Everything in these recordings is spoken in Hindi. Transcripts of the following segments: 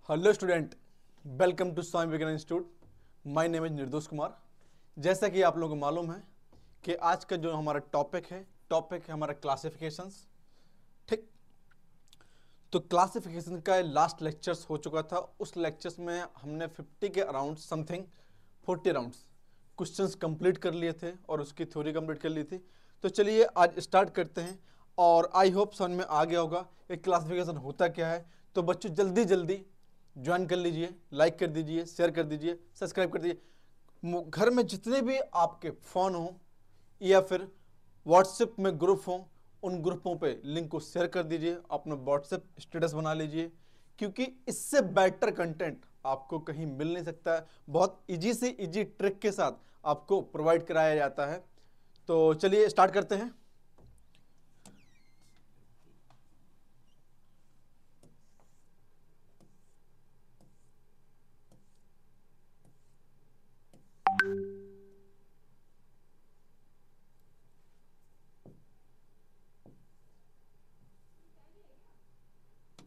Hello student, welcome to Swami Vivekananda institute. My name is Nirdosh Kumar. जैसा कि आप लोगों को मालूम है कि आज का जो हमारा टॉपिक है हमारा क्लासिफिकेशंस। ठीक, तो क्लासिफिकेशन का लास्ट लेक्चर्स हो चुका था। उस लेक्चर्स में हमने 50 के around something 40 rounds questions complete कर लिए थे और उसकी थ्योरी कंप्लीट कर ली थी। तो चलिए आज स्टार्ट करते हैं और आई होप समझ में आ गया होगा कि क्लासिफिकेशन होता क्या है। तो बच्चों जल्दी जल्दी ज्वाइन कर लीजिए, लाइक कर दीजिए, शेयर कर दीजिए, सब्सक्राइब कर दीजिए। घर में जितने भी आपके फ़ोन हो या फिर व्हाट्सएप में ग्रुप हो, उन ग्रुपों पे लिंक को शेयर कर दीजिए, अपना व्हाट्सएप स्टेटस बना लीजिए, क्योंकि इससे बेटर कंटेंट आपको कहीं मिल नहीं सकता है। बहुत इजी से इजी ट्रिक के साथ आपको प्रोवाइड कराया जाता है। तो चलिए स्टार्ट करते हैं।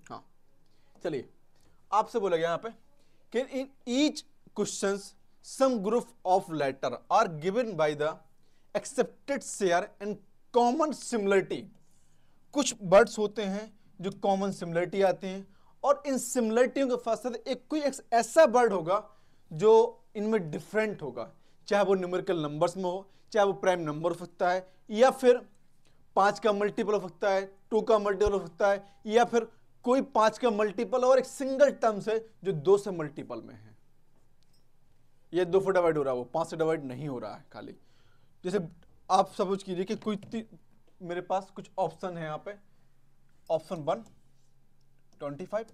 हाँ, चलिए आपसे बोला गया यहाँ पे कि in each questions some group of letter are given by the accepted share and common similarity. कुछ वर्ड्स होते हैं जो कॉमन सिमिलरिटी आते हैं और इन सिमिलरिटियों के साथ साथ एक ऐसा वर्ड होगा जो इनमें डिफरेंट होगा, चाहे वो न्यूमेरिकल नंबर्स में हो, चाहे वो प्राइम नंबर हो सकता है, या फिर 5 का मल्टीपल हो सकता है, 2 का मल्टीपल हो सकता है, या फिर कोई 5 का मल्टीपल और एक सिंगल टर्म्स है जो 2 से मल्टीपल में है। ये 2 से डिवाइड हो रहा है, वो 5 से डिवाइड नहीं हो रहा है। खाली जैसे आप सपोज कीजिए कि कोई मेरे पास कुछ ऑप्शन है यहाँ पे। ऑप्शन 1 25,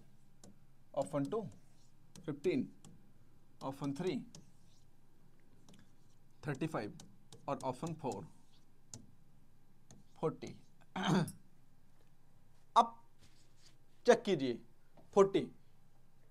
ऑप्शन 2 15, ऑप्शन 3 35 और ऑप्शन 4 40। अब चेक कीजिए 40।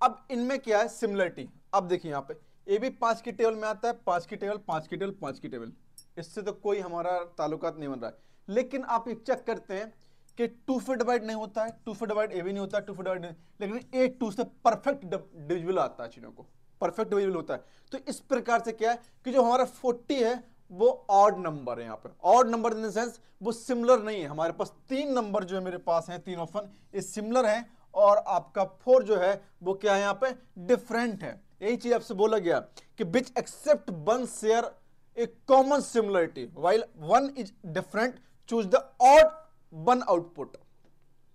अब इनमें क्या है सिमिलरिटी। अब देखिए यहाँ पे ये भी 5 की टेबल में आता है, 5 की टेबल, 5 की टेबल, 5 की टेबल। इससे तो कोई हमारा ताल्लुकात नहीं बन रहा है। लेकिन आप ये चेक करते हैं कि 2 से डिवाइड नहीं होता है, 2 से डिवाइड ए भी नहीं होता है, 2 से डिवाइड नहीं, लेकिन ए 2 से परफेक्ट डिविजिबल आता है चीजों को, परफेक्ट डिविजिबल होता है। तो इस प्रकार से क्या है कि जो हमारा 40 है वो ऑड नंबर है। यहाँ पे odd number in the sense वो सिमिलर नहीं है। हमारे पास 3 नंबर जो है, मेरे पास है 3 ऑप्शन, ये सिमिलर है और आपका 4 जो है वो क्या है यहाँ पे डिफरेंट है। यही चीज आपसे बोला गया कि which except one share a common similarity while one is different, choose the odd one output,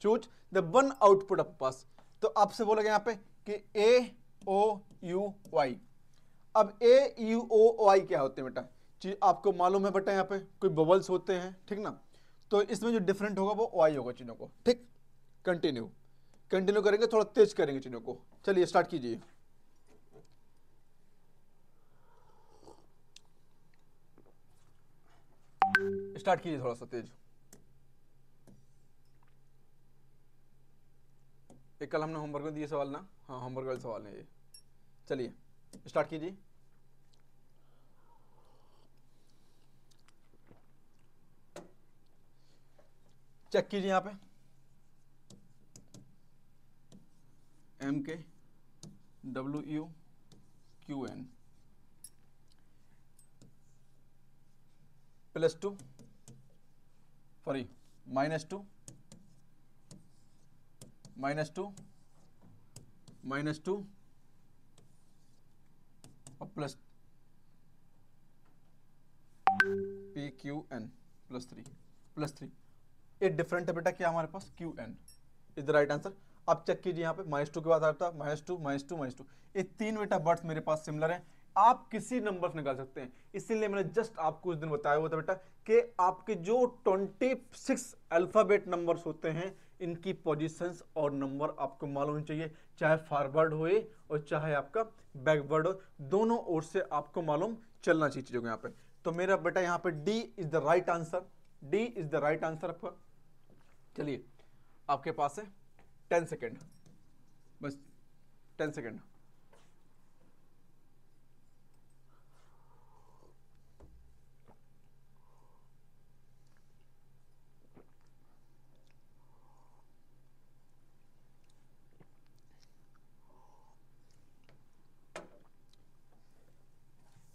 choose the one output of pass. तो आपसे बोला गया यहाँ पे कि ए ओ यू वाई। अब ए यू ओ वाई क्या होते हैं बेटा, चीज आपको मालूम है बेटा। यहाँ पे कोई बबल्स होते हैं, ठीक ना। तो इसमें जो डिफरेंट होगा वो वाई होगा चीजों को। ठीक, कंटिन्यू कंटिन्यू करेंगे, थोड़ा तेज करेंगे चीजों को। चलिए स्टार्ट कीजिए। स्टार्ट कीजिए थोड़ा सा तेज। एक कल हमने होमवर्क में दिए सवाल ना, हाँ होमवर्क वाले सवाल है ये। चलिए स्टार्ट कीजिए। चेक कीजिए यहाँ पे M K W U Q N +2 sorry -2 -2 -2 और प्लस पी क्यू एन +3 ये डिफरेंट है बेटा क्या हमारे पास Q N is the right answer. अब चेक कीजिए यहाँ पे -2 के बाद आता है -2 -2 -2। ये 3 बेटा बर्थ मेरे पास सिमिलर है। आप किसी नंबर निकाल सकते हैं, इसीलिए मैंने जस्ट आपको उस दिन बताया हुआ था बेटा कि आपके जो 26 अल्फाबेट नंबर्स होते हैं, इनकी पोजीशंस और नंबर आपको मालूम होनी चाहिए, चाहे फॉरवर्ड हो और चाहे आपका बैकवर्ड हो, दोनों ओर से आपको मालूम चलना चाहिए चीजों को यहाँ पे। तो मेरा बेटा यहाँ पे D is the right answer, D is the right answer आपका। चलिए आपके पास है 10 सेकेंड, बस 10 सेकेंड।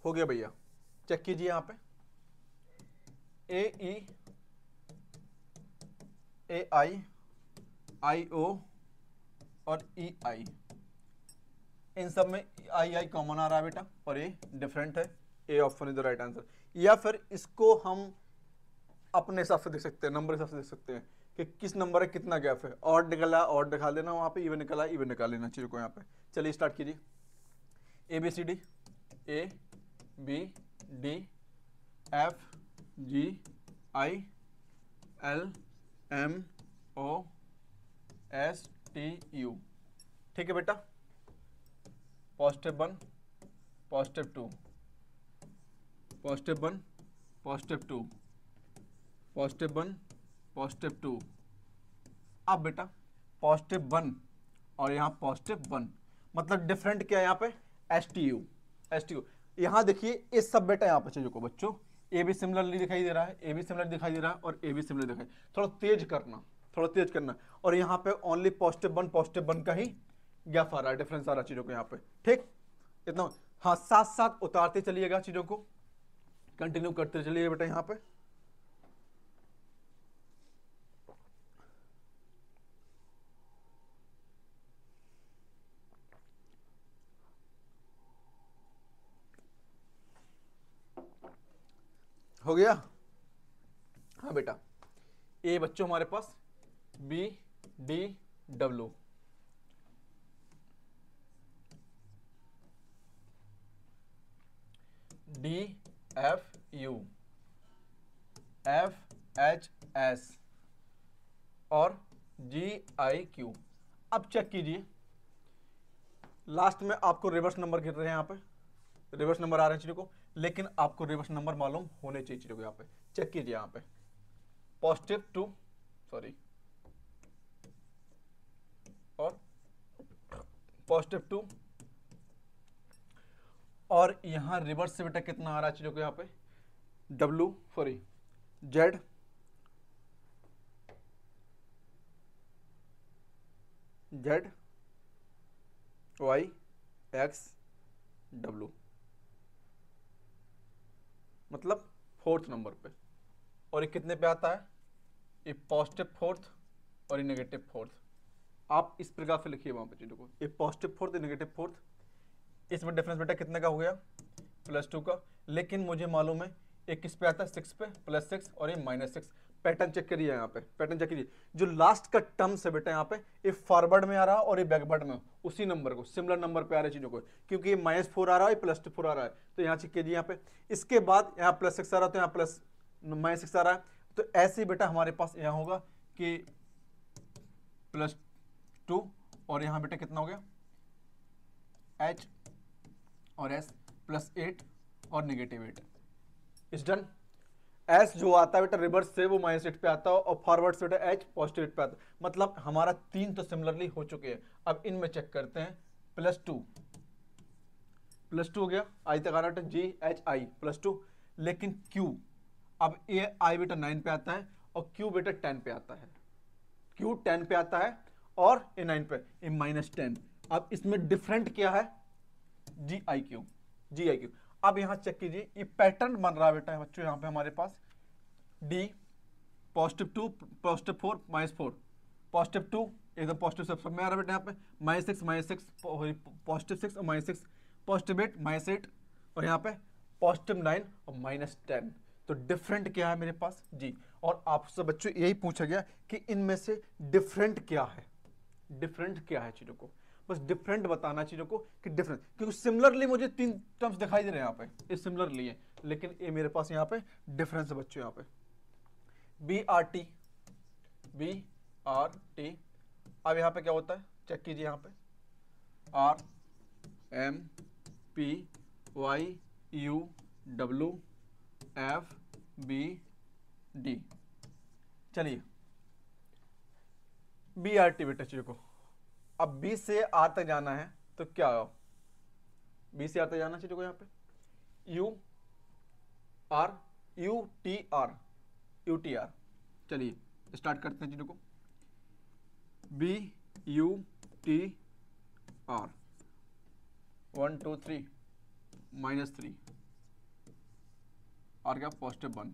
हो गया भैया, चेक कीजिए यहाँ पे ए ई ए आई आई ओ और ई आई, इन सब में आई आई कॉमन आ रहा है बेटा और ए डिफरेंट है, A option is the right answer. या फिर इसको हम अपने हिसाब से देख सकते हैं, नंबर हिसाब से देख सकते हैं कि किस नंबर है कितना गैप है, और निकला और दिखा देना वहां पे, इवन निकला इवन निकाल लेना चीज़ों को यहाँ पे। चलिए स्टार्ट कीजिए, A B C D, A B D F G I L M O S T U, ठीक है बेटा। Positive 1 positive 2 positive 1 positive 2 positive 1 positive 2। अब बेटा पॉजिटिव 1 और यहाँ पॉजिटिव 1, मतलब डिफरेंट क्या है यहाँ पे, S T you, S T you. यहाँ देखिए इस सब बेटा यहाँ पे चीजों को बच्चों ए भी सिमिलरली दिखाई दे रहा है, ए भी सिमिलर दिखाई दे रहा है और ए भी सिमिलर दिखाई, थोड़ा तेज करना, थोड़ा तेज करना। और यहाँ पे ओनली पॉजिटिव 1 का ही गैप आ रहा है, डिफरेंस आ रहा है चीजों को यहाँ पे, ठीक इतना। हाँ साथ साथ उतारते चलिएगा चीजों को, कंटिन्यू करते चलिए बेटा यहाँ पे। हो गया, हाँ बेटा ए बच्चों हमारे पास B D W, D F U, F H S और जी आई क्यू। अब चेक कीजिए, लास्ट में आपको रिवर्स नंबर गिर रहे हैं यहाँ पे, रिवर्स नंबर आ रहे हैं चीजों को, लेकिन आपको रिवर्स नंबर मालूम होने चाहिए चीजों को। यहाँ पे चेक कीजिए, यहाँ पे पॉजिटिव 2 सॉरी और पॉजिटिव 2 और यहाँ रिवर्स से बेटा कितना आ रहा है चीजों को, यहाँ पे W sorry Z Z Y X W, मतलब फोर्थ नंबर पे। और ये कितने पे आता है, ये पॉजिटिव 4th और ये नेगेटिव 4th। आप इस प्रकार से लिखिए वहां पे चीजों को, ये पॉजिटिव 4th नेगेटिव 4th। इसमें डिफरेंस बेटा कितने का हो गया, +2 का। लेकिन मुझे मालूम है एक किस पे आता है, 6 पे, +6 और ये -6। पैटर्न चेक करिए यहाँ पे, पैटर्न चेक करिए, जो लास्ट का टर्म है बेटा यहाँ पे ये फॉरवर्ड में आ रहा है और ये बैकवर्ड में, उसी नंबर को सिमिलर नंबर पे आ रहे चीजों को, क्योंकि ये -4 आ रहा है, +4 आ रहा है, तो यहाँ चेक कीजिए यहाँ पे। इसके बाद यहाँ +6 आ रहा है, तो यहाँ -6 आ रहा है, तो ऐसे ही बेटा हमारे पास यहाँ होगा कि +2 और यहाँ बेटा कितना हो गया H और S +8 और -8 इज डन। S जो आता है बेटा रिवर्स से वो -8 पे आता है और फॉरवर्ड से बेटा H +8 पे आता है, मतलब हमारा 3 तो सिमिलरली हो चुके हैं। अब इनमें चेक करते हैं, +2 हो गया, आई तक आ रहा है, G H I +2, लेकिन Q अब A I बेटा 9 पे आता है और Q बेटा 10 पे आता है, Q 10 पे आता है और A 9 पे, A -10। अब इसमें डिफरेंट क्या है, जी आई क्यू। अब यहां चेक कीजिए, ये पैटर्न बन रहा है बेटा बच्चों, यहां पे हमारे पास D +2 +4 -4 +2 एकदम पॉजिटिव सब में आ रहा है बेटा, यहाँ पे -6 +6 और -6 +8 -8 और यहाँ पे +9 और -10। तो डिफरेंट क्या है मेरे पास जी। और आपसे बच्चों यही पूछा गया कि इनमें से डिफरेंट क्या है, डिफरेंट क्या है चीजों को, बस डिफरेंट बताना चीजों को कि डिफरेंट, क्योंकि सिमिलरली मुझे 3 टर्म्स दिखाई दे रहे हैं यहाँ पे, ये सिमिलरली है, लेकिन ये मेरे पास यहाँ पे डिफरेंस है बच्चों। यहाँ पे BRT अब यहाँ पे क्या होता है, चेक कीजिए यहाँ पे RMPYUWFBD। चलिए BRT बेटा चीजों को, अब B से R तक जाना है तो क्या हो, B से R तक जाना चीजों को, यहाँ पे UTR। चलिए स्टार्ट करते हैं चीजों को, BUTR 1 2 3 -3 आर क्या +1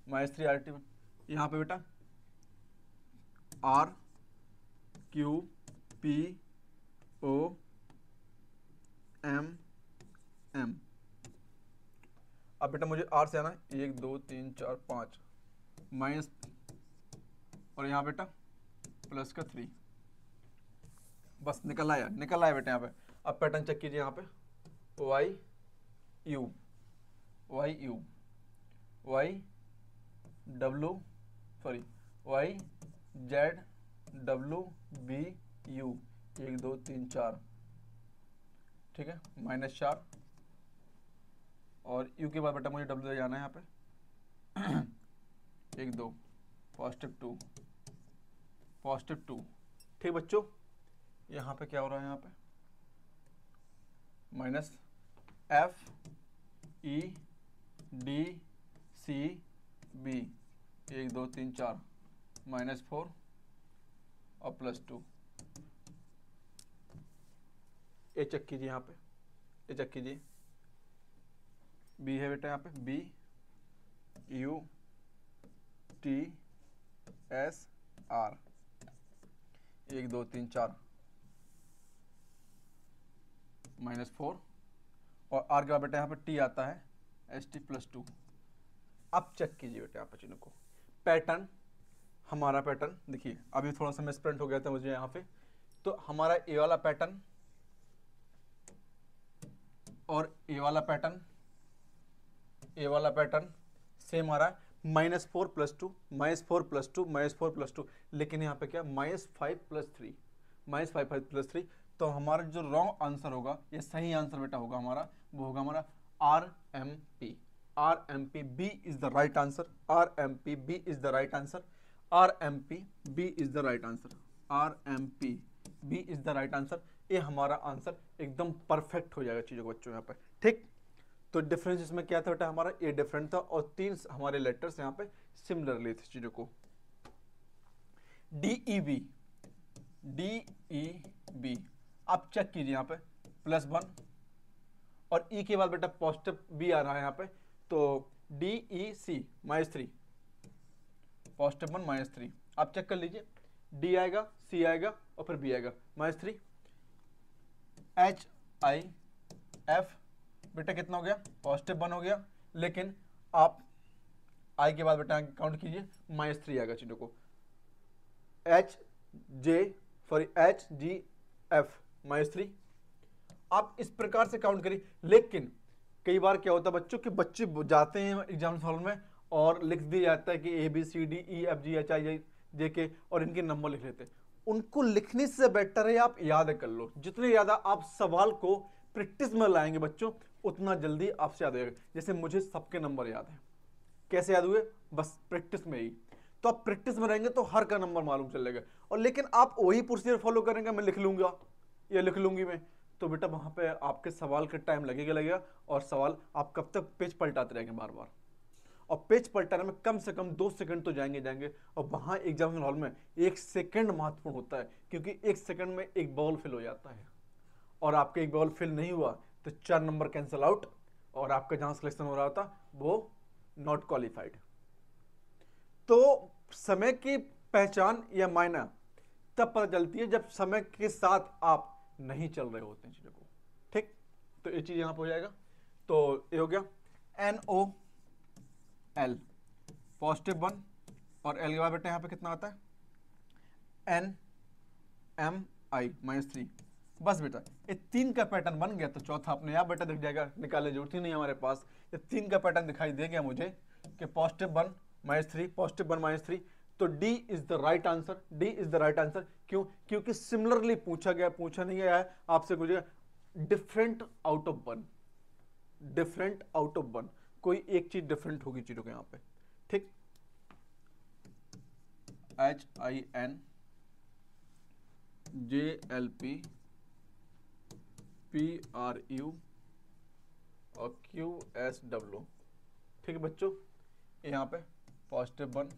-3 RT1। यहाँ पे बेटा R Q P O M M। अब बेटा मुझे R से आना 1 2 3 4 5 माइनस, और यहाँ बेटा प्लस का 3, बस निकल आया बेटा यहाँ पे। अब पैटर्न चेक कीजिए यहाँ पे Y U Y U Y W sorry Y Z W B U 1 2 3 4, ठीक है, -4, और U के बाद बेटा मुझे W जाना है यहाँ पे 1 2 +2 ठीक बच्चों। यहाँ पे क्या हो रहा है, यहाँ पे -F E D C B 1 2 3 4 -4 और +2। ये चेक कीजिए यहाँ पे, ये चेक कीजिए B है बेटा यहाँ पे B U T S R 1 2 3 4 -4, और R के बाद बेटा यहाँ पे T आता है ST +2। अब चेक कीजिए बेटा यहाँ पे चीज़ों को, पैटर्न हमारा पैटर्न देखिए, अभी थोड़ा सा मिसप्रिंट हो गया था मुझे यहाँ पे। तो हमारा ए वाला पैटर्न और ए वाला पैटर्न सेम आ रहा है, -4 +2 -4 +2 -4 +2, लेकिन यहाँ पे क्या -5 + 3, तो हमारा जो रॉन्ग आंसर होगा, ये सही आंसर बेटा होगा हमारा, वो होगा हमारा RMP। RMP B is the right answer, RMP B is the right answer, RMP B is the right answer, RMP B is the right answer. ये हमारा आंसर एकदम परफेक्ट हो जाएगा चीजों को बच्चों यहाँ पे, ठीक। तो डिफरेंस इसमें क्या था बेटा, हमारा ये डिफरेंट था, और 3 हमारे लेटर्स यहाँ पे सिमिलरली थे चीजों को। DEB आप चेक कीजिए यहाँ पे +1, और E के बाद बेटा पॉजिटिव B आ रहा है यहाँ पे, तो DEC -3 +1 -3, आप चेक कर लीजिए, D आएगा, C आएगा और फिर B आएगा -3। HIF बेटा कितना हो गया, +1 हो गया, लेकिन आप I के बाद बेटा काउंट कीजिए -3 आएगा चीजों को। HGF -3, आप इस प्रकार से काउंट करिए। लेकिन कई बार क्या होता है बच्चों कि बच्चे जाते हैं एग्जाम हॉल में और लिख दिया जाता है कि ABCDEFGHIJK और इनके नंबर लिख लेते हैं। उनको लिखने से बेटर है आप याद कर लो, जितने ज्यादा आप सवाल को प्रैक्टिस में लाएंगे बच्चों, उतना जल्दी आपसे याद हो जाएगा। जैसे मुझे सबके नंबर याद है, कैसे याद हुए, बस प्रैक्टिस में ही। तो आप प्रैक्टिस में रहेंगे तो हर का नंबर मालूम चलेगा, और लेकिन आप वही प्रोसीजर फॉलो करेंगे, मैं लिख लूंगा या लिख लूंगी मैं, तो बेटा वहां पे आपके सवाल का टाइम लगेगा, और सवाल आप कब तक पेज पलटाते रहेंगे बार बार, और पेज पलटाने में कम से कम 2 सेकंड तो जाएंगे, और वहां एग्जामिनेशन हॉल में 1 सेकंड महत्वपूर्ण होता है, क्योंकि 1 सेकंड में एक बॉल फिल हो जाता है, और आपके एक बॉल फिल नहीं हुआ तो 4 नंबर कैंसिल आउट, और आपका जहां सिलेक्शन हो रहा था वो नॉट क्वालिफाइड। तो समय की पहचान या मायना तब पता चलती है जब समय के साथ आप नहीं चल रहे होते हैं चीजों को, ठीक। तो ये चीज यहां पर हो जाएगा, तो ये हो गया NOL +1, और L के बाद बेटा यहां पे कितना आता है NMI -3। बस बेटा ये 3 का पैटर्न बन गया, तो चौथा अपने आप बेटा दिख जाएगा, निकालने जरूरत ही नहीं हमारे पास। ये 3 का पैटर्न दिखाई दे गया मुझे कि +1 -3 +1 -3, तो D is the right answer, D is the right answer. क्यों, क्योंकि सिमिलरली पूछा नहीं गया है आपसे, पूछेगा different out of 1, different out of 1, कोई एक चीज डिफरेंट होगी चीजों के यहां पे, ठीक। HINJLP PRU और QSW, ठीक है बच्चों। यहाँ पे +1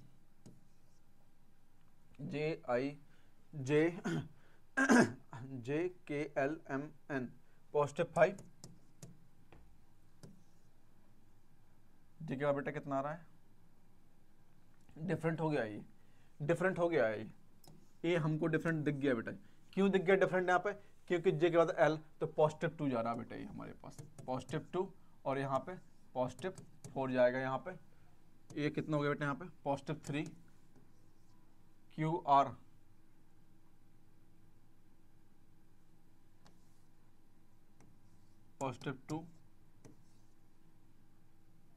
JKLMN +5 जी का बेटा कितना आ रहा है, डिफरेंट हो गया ये, डिफरेंट हो गया ये हमको डिफरेंट दिख गया बेटा। क्यों दिख गया डिफरेंट यहाँ पे, क्योंकि जे के बाद एल तो पॉजिटिव 2 जा रहा है बेटा, ये हमारे पास पॉजिटिव 2 और यहाँ पे पॉजिटिव 4 जाएगा। यहाँ पे ये कितना हो गया बेटा, यहाँ पे positive 3 Q R positive 2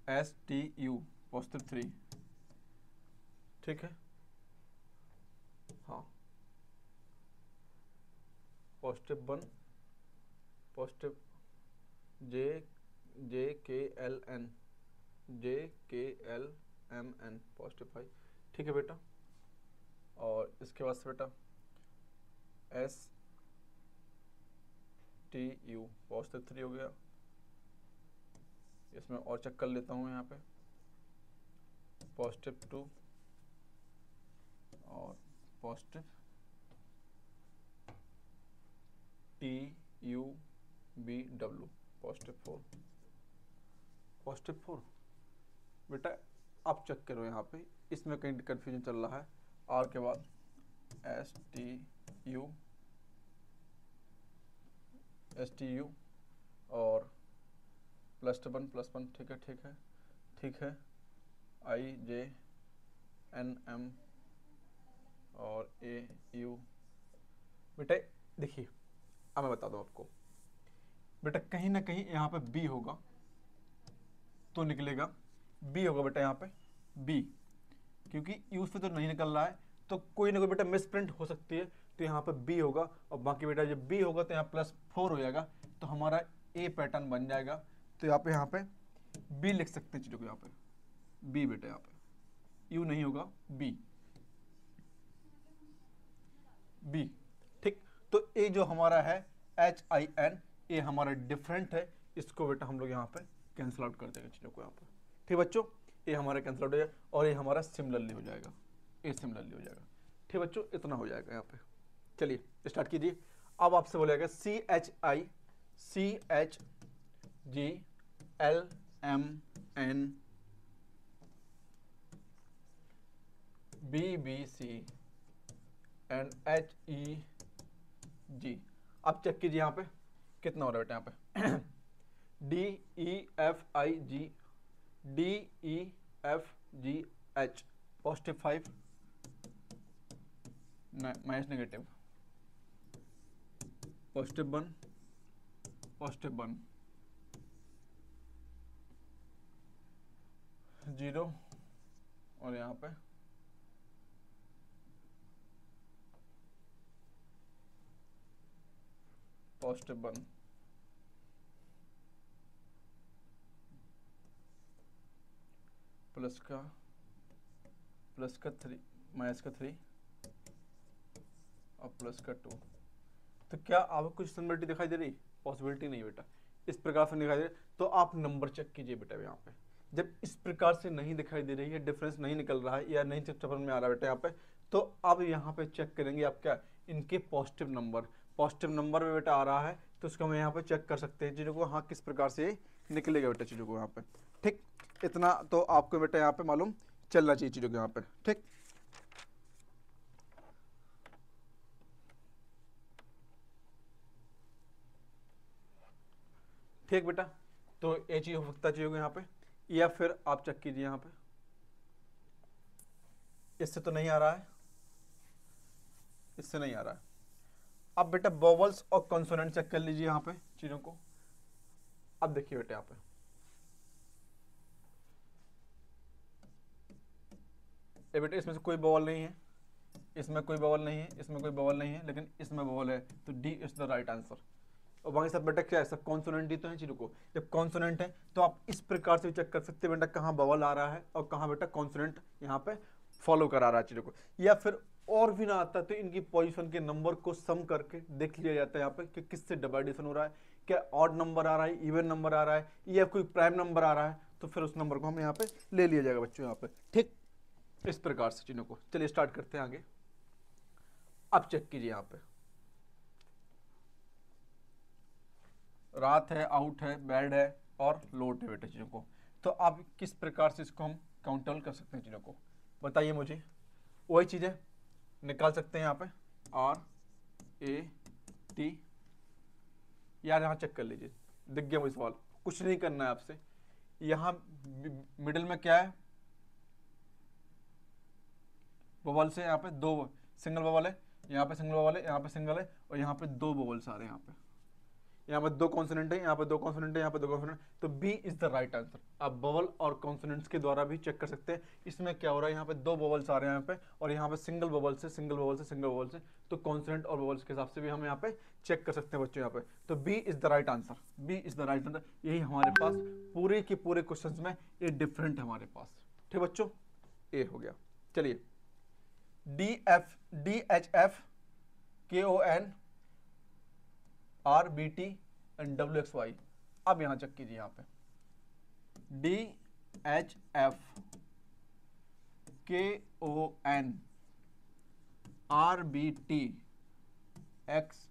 S T you positive 3, ठीक है। हाँ पॉजिटिव 1 पॉजिटिव जे जे के एल एन जे के एल एम एन पॉजिटिव 5, ठीक है बेटा। और इसके बाद से बेटा एस टी यू पॉजिटिव 3 हो गया। इसमें और चेक कर लेता हूँ, यहाँ पे पॉजिटिव 2 और positive T U B W positive 4, positive 4 बेटा। आप चेक करो यहाँ पे, इसमें कहीं कंफ्यूजन चल रहा है। आर के बाद एस टी यू और +1 ठीक है, ठीक है, ठीक है। आई जे एन एम और ए यू बेटा देखिए, अब मैं बता दूं आपको बेटा, कहीं ना कहीं यहाँ पे बी होगा तो निकलेगा, बी होगा बेटा यहाँ पे बी, क्योंकि यूज पे तो नहीं निकल रहा है, तो कोई ना कोई बेटा मिस प्रिंट हो सकती है, तो यहाँ पे बी होगा। और बाकी बेटा जब बी होगा तो यहाँ +4 हो जाएगा, तो हमारा ए पैटर्न बन जाएगा। तो यहाँ पे बी लिख सकते हैं चीजों को, यहाँ पे बी बेटा, यहाँ पे यू नहीं होगा, बी बी, ठीक। तो ए जो हमारा है HIN, ये हमारा डिफरेंट है, इसको बेटा हम लोग यहाँ पे कैंसिल आउट कर देंगे चीजों को यहाँ पे, ठीक बच्चों। ये हमारा कैंसिल आउट हो जाएगा और ये हमारा सिमिलरली हो जाएगा, ये सिमिलरली हो जाएगा, ठीक बच्चों। इतना हो जाएगा यहाँ पे। चलिए स्टार्ट कीजिए। अब आपसे बोलेगा CHICHGLMN BBC एंड HEG। अब चेक कीजिए यहाँ पे कितना हो रहा है बेटा, यहाँ पे DEFG positive 5 minus negative positive 1 0 और यहाँ पे पॉजिटिव 1 प्लस का 3 माइनस का 3 और प्लस का 2। तो क्या आपको कुछ सिमिलरिटी दिखाई दे रही? पॉसिबिलिटी नहीं बेटा, इस प्रकार से दिखाई दे रही तो आप नंबर चेक कीजिए बेटा। यहाँ पे जब इस प्रकार से नहीं दिखाई दे रही है, डिफरेंस नहीं निकल रहा है या नहीं समझ में आ रहा है बेटा यहाँ पे, तो अब यहाँ पे चेक करेंगे आप क्या, इनके पॉजिटिव नंबर में बेटा आ रहा है, तो उसको हम यहाँ पे चेक कर सकते हैं चीज़ों को, हाँ किस प्रकार से निकलेगा बेटा चीज़ों को यहाँ पे, ठीक। इतना तो आपको बेटा यहाँ पे मालूम चलना चाहिए चीज़ों को यहाँ पे, ठीक। ठीक बेटा, तो ये चीज हो सकता चाहिए यहाँ पे, या फिर आप चेक कीजिए यहाँ पे, इससे तो नहीं आ रहा है, इससे नहीं आ रहा है। अब बेटा वोवेल्स और कॉन्सोनेंट चेक कर लीजिए यहाँ पे चीजों को। अब देखिए बेटा यहाँ पे ये बेटा, इसमें से कोई वोवेल नहीं है, इसमें कोई वोवेल नहीं है, इसमें कोई वोवेल नहीं है, लेकिन इसमें वोवेल है, तो D is the right answer. और बाकी सब बेटा क्या है, सब कॉन्सोनेंट ही तो है चीजों को। जब कॉन्सोनेंट है तो आप इस प्रकार से चेक कर सकते हैं बेटा कहाँ वोवेल आ रहा है और कहाँ बेटा कॉन्सोनेंट यहाँ पे फॉलो करा रहा है चीजों को। या फिर और भी ना आता तो इनकी पोजीशन के नंबर को सम करके देख लिया जाता है यहाँ पे कि किससे डिवाइडेशन हो रहा है, क्या ऑड नंबर आ रहा है, इवन नंबर आ रहा है, या कोई प्राइम नंबर आ रहा है, तो फिर उस नंबर को हम यहाँ पे ले लिया जाएगा बच्चों यहाँ पे, ठीक। इस प्रकार से चीजों को। चलिए स्टार्ट करते हैं आगे। अब चेक कीजिए यहाँ पे, रात है, आउट है, बैड है और लोट है बेटा चीजों को। तो आप किस प्रकार से इसको हम काउंटर कर सकते हैं चीज़ों को, बताइए मुझे। वही चीज़ें निकाल सकते हैं यहाँ पे RAT। यार यहाँ चेक कर लीजिए, दिख गया मुझे सवाल, कुछ नहीं करना है आपसे। यहाँ मिडिल में क्या है, बबल्स है, यहाँ पे दो सिंगल बबल है, यहाँ पे सिंगल बबल है, यहाँ पे सिंगल है, और यहाँ पे दो बबल्स आ रहे हैं। यहाँ पे दो कॉन्सोनेंट है, यहाँ पे दो कॉन्सोनेंट है, यहाँ पे दो कॉन्सोनेंट। तो B is the right answer. आप बबल और कॉन्सोनेंट्स के द्वारा भी चेक कर सकते हैं। इसमें क्या हो रहा है, यहाँ पे दो बबल्स आ रहे हैं यहाँ पे, और यहाँ पे सिंगल बबल से सिंगल बबल से सिंगल बबल से, तो कॉन्सोनेंट और बबल्स के हिसाब से भी हम यहाँ पे चेक कर सकते हैं बच्चों यहाँ पे। तो B is the right answer, B is the right answer. यही हमारे पास पूरे के पूरे क्वेश्चन में ये डिफरेंट है हमारे पास। ठीक बच्चों, ए हो गया। चलिए DHF KON RBT and WXY। अब यहां चेक कीजिए, यहाँ पे DHF KON RBT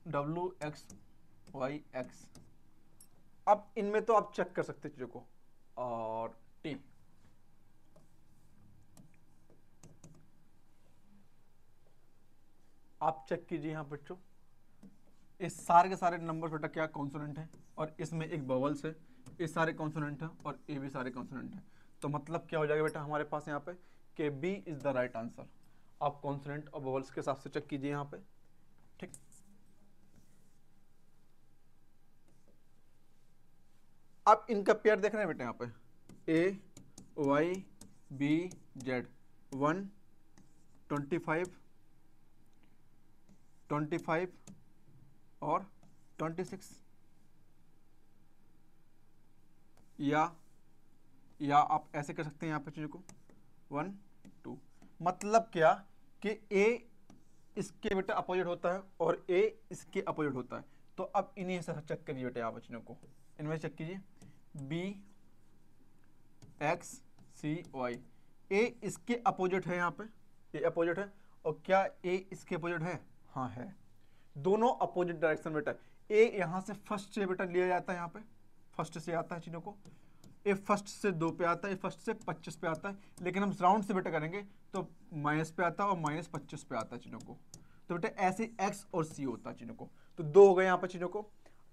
WXYX। अब इनमें तो आप चेक कर सकते हैं चीजों को। और T, आप चेक कीजिए यहाँ बच्चों, इस सारे के सारे नंबर बेटा क्या कॉन्सोनेंट है, और इसमें एक बबल्स है, ये सारे कॉन्सोनेंट है, और ये भी सारे कॉन्सोनेंट है। तो मतलब क्या हो जाएगा बेटा हमारे पास यहाँ पे कि B is the right answer. आप कॉन्सोनेंट और बबल्स के हिसाब से चेक कीजिए यहाँ पे। ठीक, अब इनका पेयर देख रहे हैं बेटा यहाँ पे AYBZ 1 25 25 और 26। या आप ऐसे कर सकते हैं यहाँ पे चीजों को 1 2। मतलब क्या कि A इसके बेटा अपोजिट होता है और A इसके अपोजिट होता है। तो अब इन्हीं से चेक करिए बेटा आप चीजों को, इनमें चेक कीजिए BXCY। A इसके अपोजिट है, यहाँ पे A अपोजिट है, और क्या A इसके अपोजिट है? हाँ है, दोनों अपोजिट डायरेक्शन बेटा। ए यहां से फर्स्ट से बेटा लिया जाता है, यहाँ पे फर्स्ट से आता है चीजों को, ए फर्स्ट से 2 पे आता है, ए फर्स्ट से 25 पे आता है, लेकिन हम राउंड से बेटा करेंगे तो माइनस पे आता है और माइनस 25 पे आता है चीजों को। तो बेटा ऐसे एक्स और सी होता है चीजों को। तो 2 हो गए यहाँ पे चीजों को।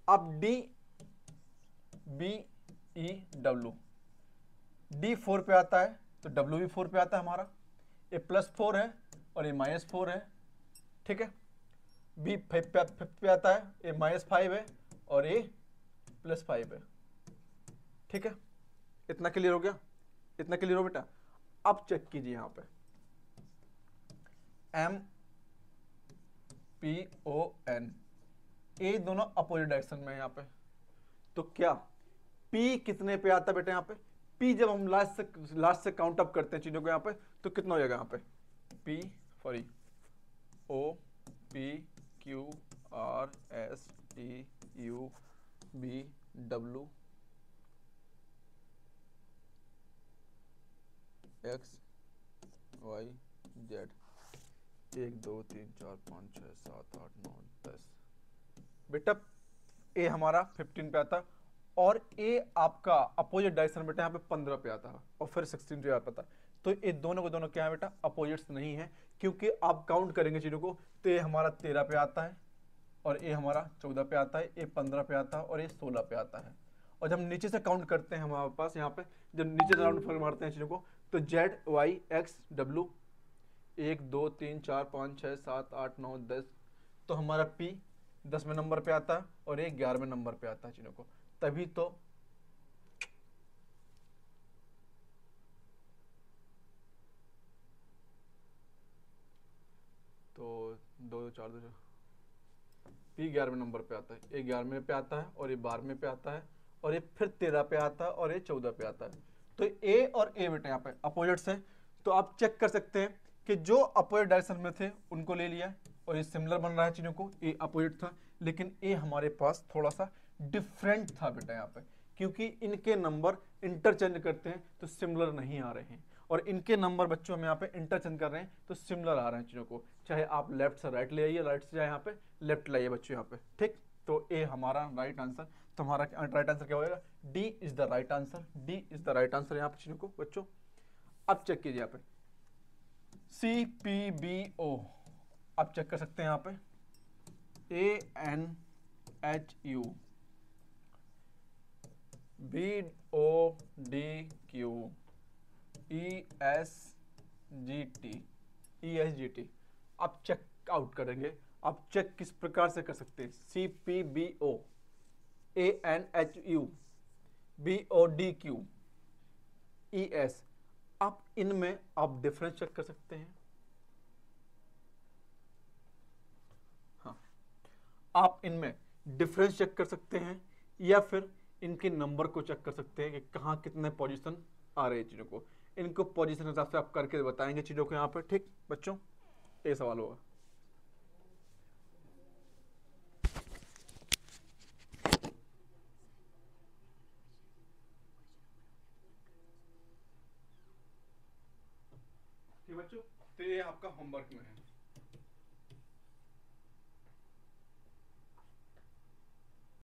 अब DBEW, D 4 पे आता है तो W भी 4 पे आता है हमारा, ए +4 है और ए -4 है। ठीक है, B 5 पे आता है, ए -5 है और ए +5 है। ठीक है, इतना क्लियर हो गया, इतना क्लियर हो बेटा। अब चेक कीजिए यहाँ पे MPON, ए दोनों अपोजिट डायरेक्शन में है यहाँ पे। तो क्या P कितने पे आता है बेटा यहाँ पे? P जब हम लास्ट से काउंट अप करते हैं चीजों को यहाँ पे, तो कितना हो जाएगा यहाँ पे O P Q R S T U V W X Y Z। 1 2 3 4 5 6 7 8 9 10। बेटा ए हमारा 15 पे आता, और ए आपका अपोजिट डायरेक्शन बेटा यहाँ पे 15 पे आता है, और फिर 16 पे आता है। तो ये दोनों को दोनों क्या है बेटा, अपोजिट्स नहीं है, क्योंकि आप काउंट करेंगे चीजों को तो ये हमारा 13 पे आता है, और ये हमारा 14 पे आता है, ये 15 पे आता है, और ये 16 पे आता है। और जब नीचे से काउंट करते हैं हमारे पास यहाँ पे, जब नीचे से राउंड फिगर मारते हैं चीजों को, तो Z Y X W 1 2 3 4 5 6 7 8 9 10, तो हमारा P 10वें नंबर पे आता है, और ये 11वें नंबर पे आता है चीजों को। तभी तो दो 4 2 P 11वें नंबर पे आता है, ये 11वें पे आता है, और ये 12वें पे आता है, और ये फिर 13 पे आता है, और ये 14 पे आता है। तो A और A बेटा यहाँ पे अपोजिट्स है। तो आप चेक कर सकते हैं कि जो अपोजिट डायरेक्शन में थे उनको ले लिया, और ये सिमिलर बन रहा है चीजों को। A अपोजिट था, लेकिन A हमारे पास थोड़ा सा डिफरेंट था बेटा यहाँ पे, क्योंकि इनके नंबर इंटरचेंज करते हैं तो सिमिलर नहीं आ रहे हैं, और इनके नंबर बच्चों हम यहाँ पे इंटरचेंज कर रहे हैं तो सिमिलर आ रहे हैं चीजों को। चाहे आप लेफ्ट से राइट ले आइए, राइट से चाहे यहाँ पे लेफ्ट लाइए बच्चों यहाँ पे। ठीक, तो ए हमारा राइट आंसर। तो हमारा राइट आंसर क्या होगा? D is the right answer. D is the right answer यहाँ पे चीजों को बच्चों। अब चेक कीजिए यहाँ पे CPBO, आप चेक कर सकते हैं यहाँ पे ANHU BODQ ESGT। आप चेक आउट करेंगे। आप चेक किस प्रकार से कर सकते हैं? CPBO ANHU BODQ ES, आप इनमें आप डिफरेंस चेक कर सकते हैं। हाँ, आप इनमें डिफरेंस चेक कर सकते हैं या फिर इनके नंबर को चेक कर सकते हैं कि कहाँ कितने पोजीशन आ रहे हैं चीज़ों को। इनको पोजीशन के हिसाब से आप करके बताएंगे चीज़ों को यहाँ पर। ठीक बच्चों, ये सवाल होगा। ठीक बच्चों, तो ये आपका होमवर्क में है।